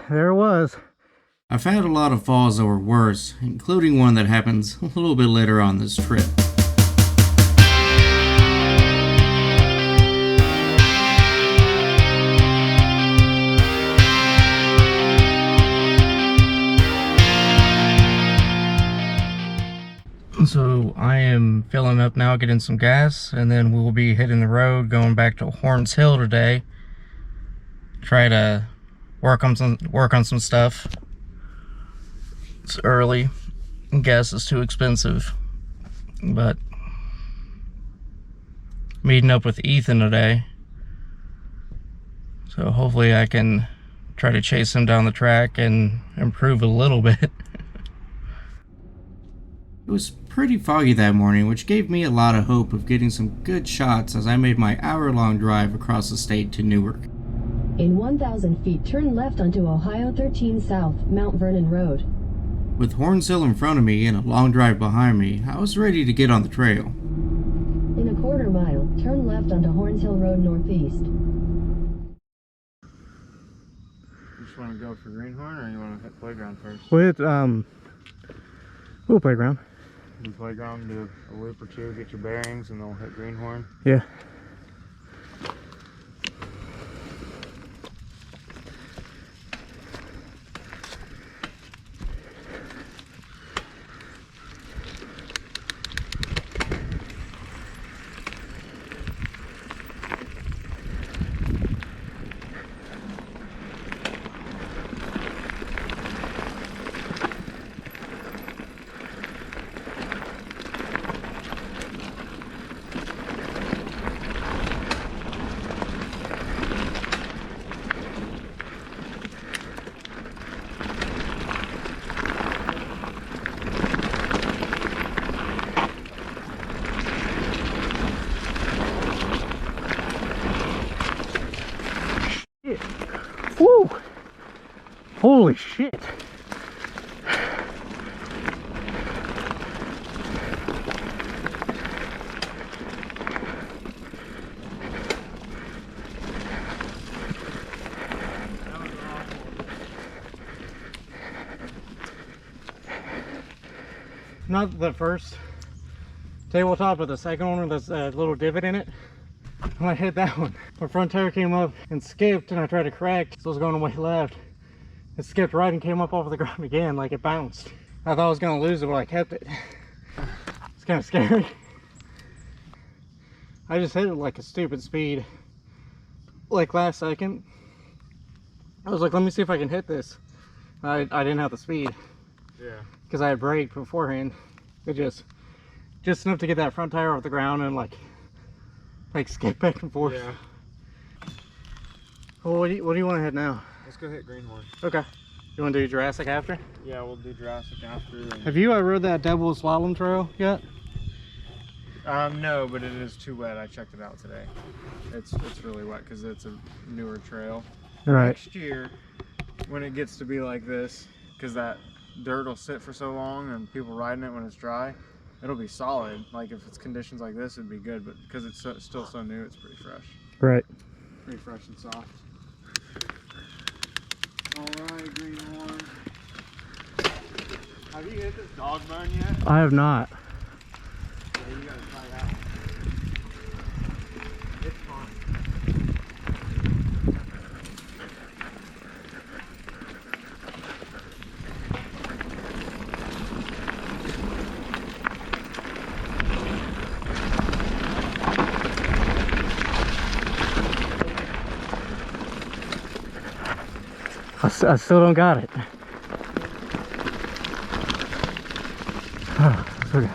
There it was. I've had a lot of falls that were worse, including one that happens a little bit later on this trip. So I am filling up now, getting some gas, and then we will be hitting the road, going back to Horns Hill today. Try to work on some stuff. It's early, and gas is too expensive, but meeting up with Ethan today, so hopefully I can try to chase him down the track and improve a little bit. It was pretty foggy that morning, which gave me a lot of hope of getting some good shots as I made my hour-long drive across the state to Newark. In 1,000 feet, turn left onto Ohio 13 South, Mount Vernon Road. With Horns Hill in front of me and a long drive behind me, I was ready to get on the trail. In a quarter mile, turn left onto Horns Hill Road Northeast. You just want to go for Greenhorn, or you want to hit playground first? We'll playground. Do playground, do a loop or two, get your bearings, and then we'll hit Greenhorn. Yeah. Woo! Holy shit! Not the first tabletop, but the second one with a little divot in it. When I hit that one, my front tire came up and skipped, and I tried to crack, so I was going away left. It skipped right and came up off the ground again, like it bounced. I thought I was going to lose it, but I kept it. It's kind of scary. I just hit it like a stupid speed. Like last second, I was like, let me see if I can hit this. I didn't have the speed. Yeah. Because I had braked beforehand. It just enough to get that front tire off the ground and like skip back and forth. Yeah. Well, what do you want to hit now? Let's go hit Greenhorn. Okay. You want to do Jurassic after? Yeah, we'll do Jurassic after. And... Have you rode that double slalom trail yet? No, but it is too wet. I checked it out today. It's really wet because it's a newer trail. Right. Next year, when it gets to be like this, because that dirt will sit for so long and people riding it when it's dry, it'll be solid. Like if it's conditions like this, it'd be good, but because it's still so new, it's pretty fresh. Right. Pretty fresh and soft. Alright, Greenhorn. Have you hit this dog bone yet? I have not. Yeah, you gotta try that. It's fun. I still don't got it. Oh, okay.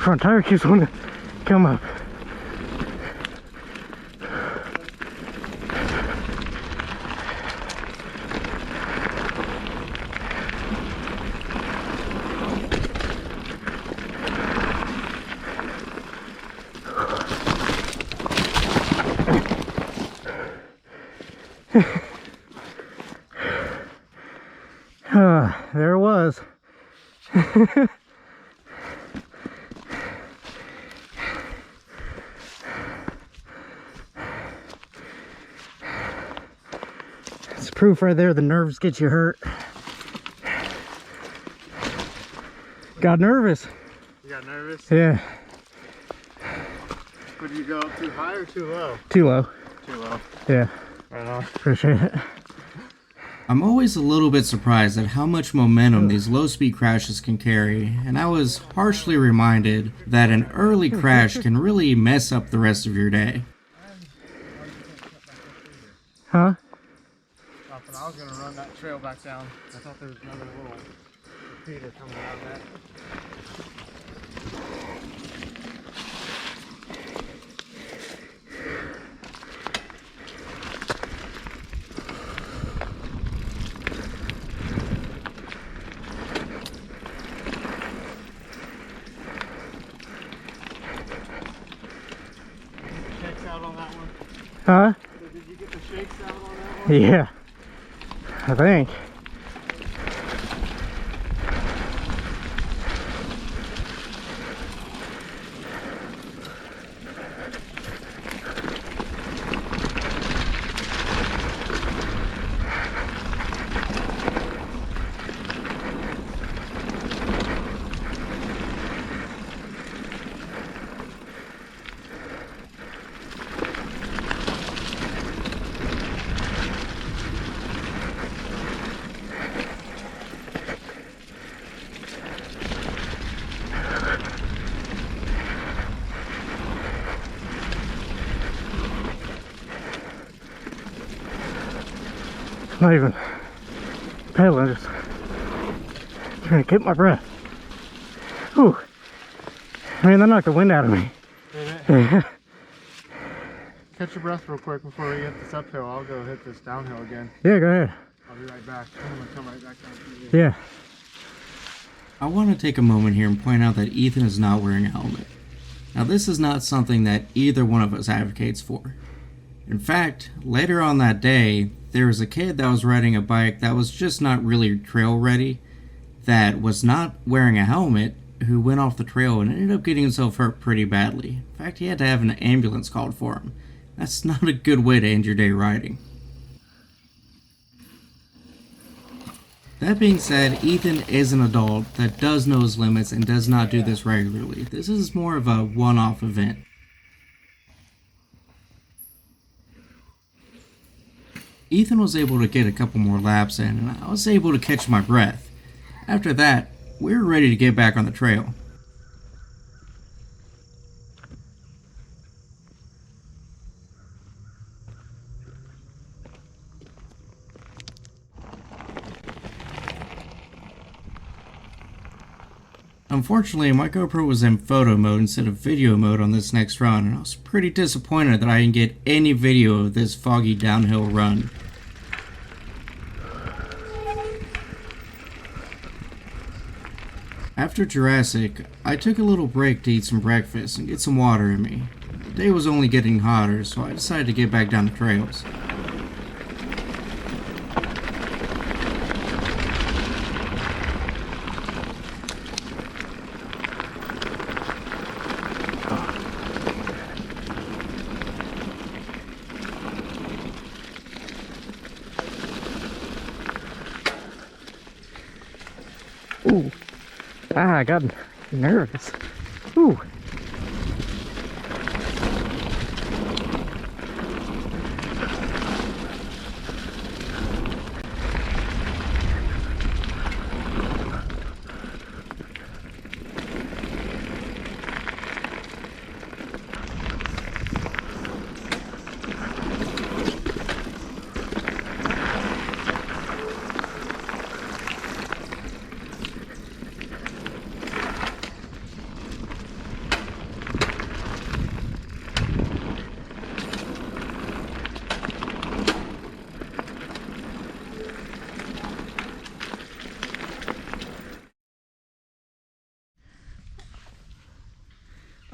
Front tire keeps wanting to come up. There it was. It's proof right there, the nerves get you hurt. Got nervous. You got nervous? Yeah. Would you go up too high or too low? Too low. Too low. Yeah. Right on. Appreciate it. I'm always a little bit surprised at how much momentum these low-speed crashes can carry, and I was harshly reminded that an early crash can really mess up the rest of your day. Huh? Nothing. I was gonna run that trail back down. I thought there was another little repeater coming out of that. Shakes out on that one. Huh? Did you get the shakes out on that one? Yeah. I think. Not even pedaling, just trying to keep my breath. Whew. Man, that knocked the wind out of me. Yeah. Catch your breath real quick before we hit this uphill. I'll go hit this downhill again. Yeah, go ahead. I'll be right back. I'm gonna come right back down to you. Yeah. I want to take a moment here and point out that Ethan is not wearing a helmet. Now, this is not something that either one of us advocates for. In fact, later on that day, there was a kid that was riding a bike that was just not really trail ready, that was not wearing a helmet, who went off the trail and ended up getting himself hurt pretty badly. In fact, he had to have an ambulance called for him. That's not a good way to end your day riding. That being said, Ethan is an adult that does know his limits and does not do this regularly. This is more of a one-off event. Ethan was able to get a couple more laps in, and I was able to catch my breath. After that, we were ready to get back on the trail. Unfortunately, my GoPro was in photo mode instead of video mode on this next run, and I was pretty disappointed that I didn't get any video of this foggy downhill run. After Jurassic, I took a little break to eat some breakfast and get some water in me. The day was only getting hotter, so I decided to get back down the trails. Ooh. Ah, I got nervous. Ooh.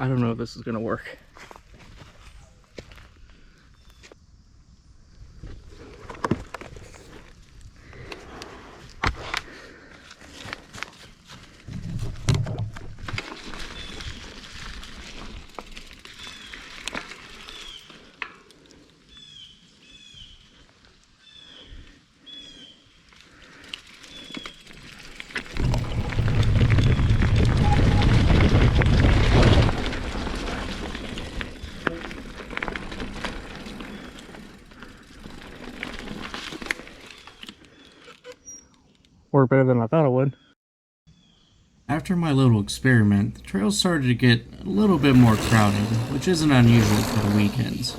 I don't know if this is gonna work. worked better than I thought it would. After my little experiment, the trails started to get a little bit more crowded, which isn't unusual for the weekends.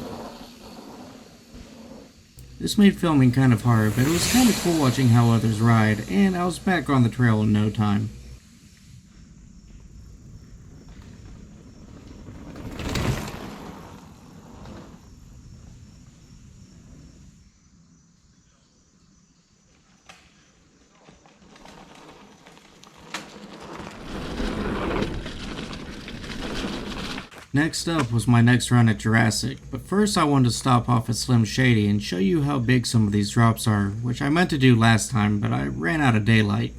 This made filming kind of hard, but it was kind of cool watching how others ride, and I was back on the trail in no time. Next up was my next run at Jurassic, but first I wanted to stop off at Slim Shady and show you how big some of these drops are, which I meant to do last time, but I ran out of daylight.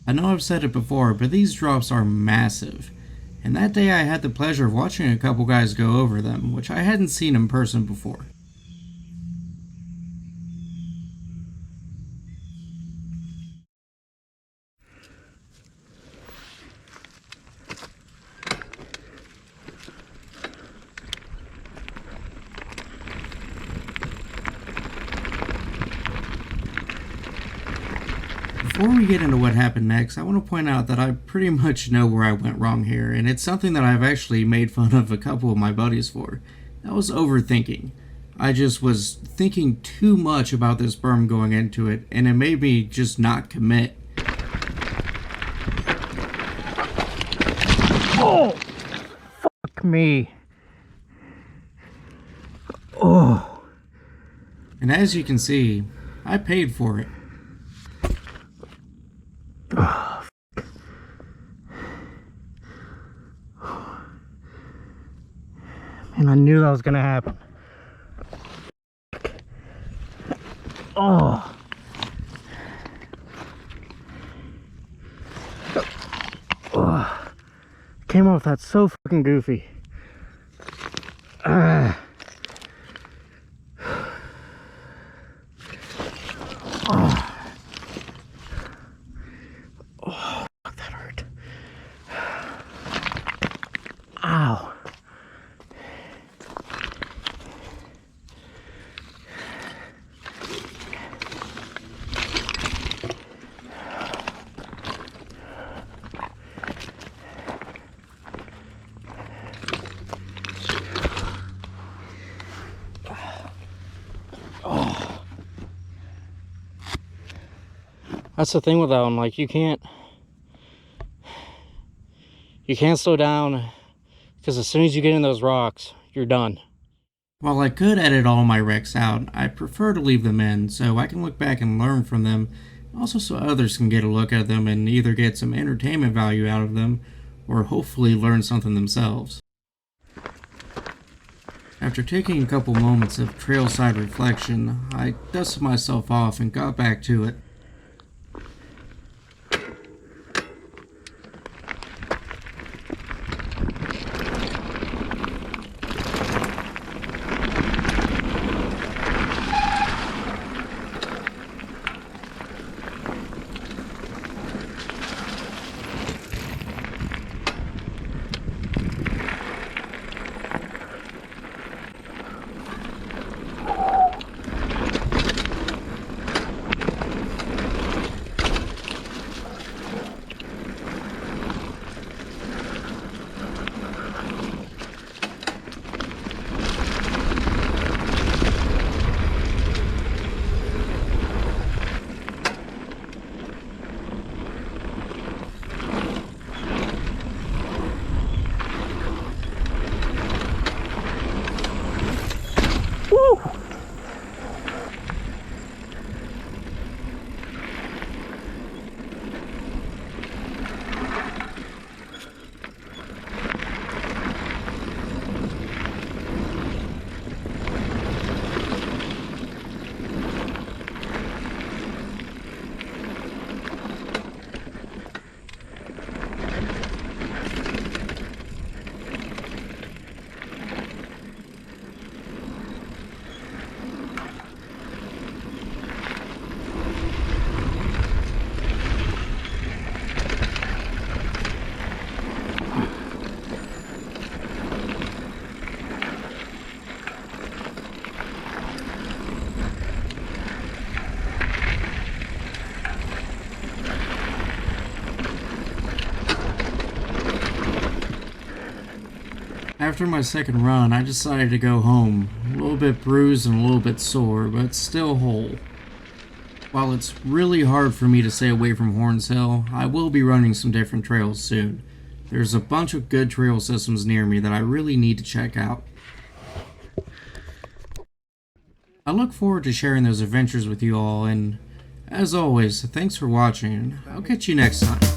I know I've said it before, but these drops are massive, and that day I had the pleasure of watching a couple guys go over them, which I hadn't seen in person before. Before we get into what happened next, I want to point out that I pretty much know where I went wrong here, and it's something that I've actually made fun of a couple of my buddies for. That was overthinking. I just was thinking too much about this berm going into it, and it made me just not commit. Oh! Fuck me. Oh. And as you can see, I paid for it. Oh, man, I knew that was gonna happen. Oh. Oh. Came off that so fucking goofy. Oh. Ow. Oh. That's the thing with that one, like you can't slow down. Because as soon as you get in those rocks, you're done. While I could edit all my wrecks out, I prefer to leave them in so I can look back and learn from them, also so others can get a look at them and either get some entertainment value out of them, or hopefully learn something themselves. After taking a couple moments of trailside reflection, I dusted myself off and got back to it. After my second run, I decided to go home, a little bit bruised and a little bit sore, but still whole. While it's really hard for me to stay away from Horns Hill, I will be running some different trails soon. There's a bunch of good trail systems near me that I really need to check out. I look forward to sharing those adventures with you all, and as always, thanks for watching. I'll catch you next time.